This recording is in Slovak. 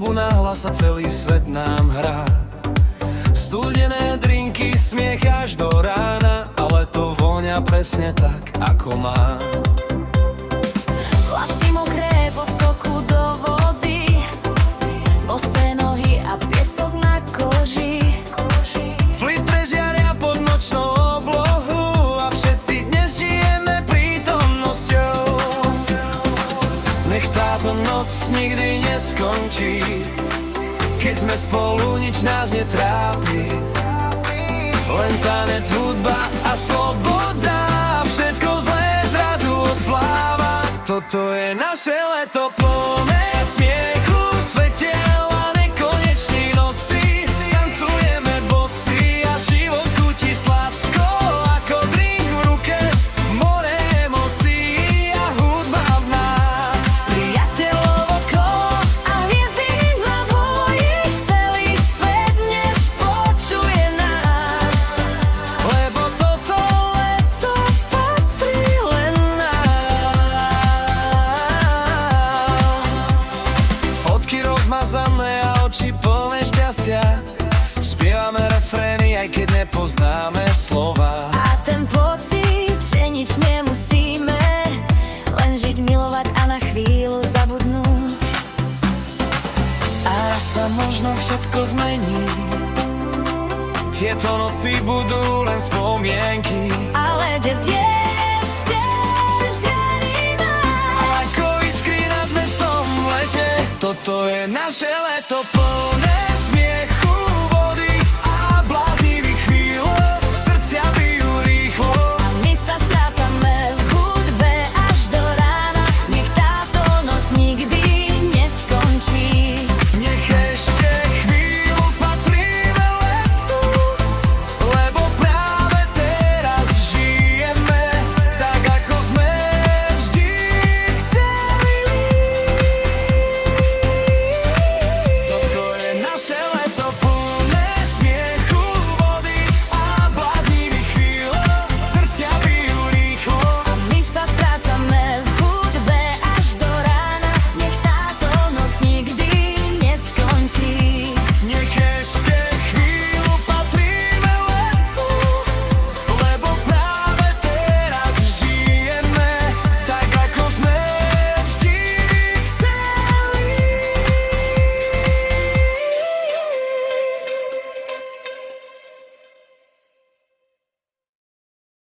spolu nahlas sa celý svet nám hrá. Studené drinky, smiech až do rána, ale to vonia presne tak, ako má. Vlasy mokré po skoku do vody, bosé nohy a piesok na koži. Flitre žiaria pod nočnou oblohu a všetci dnes žijeme prítomnosťou. Nech táto noc nikdy neskončí, keď sme spolu, nič nás netrápi. Len tanec, hudba a sloboda, všetko zlé zrazu odpláva. Toto je naše leto plné smiechu, svetiel a nekonečných nocí. Tancujeme bosí a život chutí sladko ako drink v ruke. More emócií a hudba v nás. Priateľov okolo a hviezdy na dvojich, celý svet dnes počuje nás. Lebo toto leto patrí len nám. Fotky rozmazané a oči plné šťastia, spievame refrény, aj keď nepoznáme slova. A ten pocit, že nič nemusíme, len žiť, milovať a na chvíľu zabudnúť. A sa možno všetko zmení, tieto noci budú len spomienky. Ale dnes je ešte žiari nás. Ako iskry nad mestom v lete, toto je naše leto plné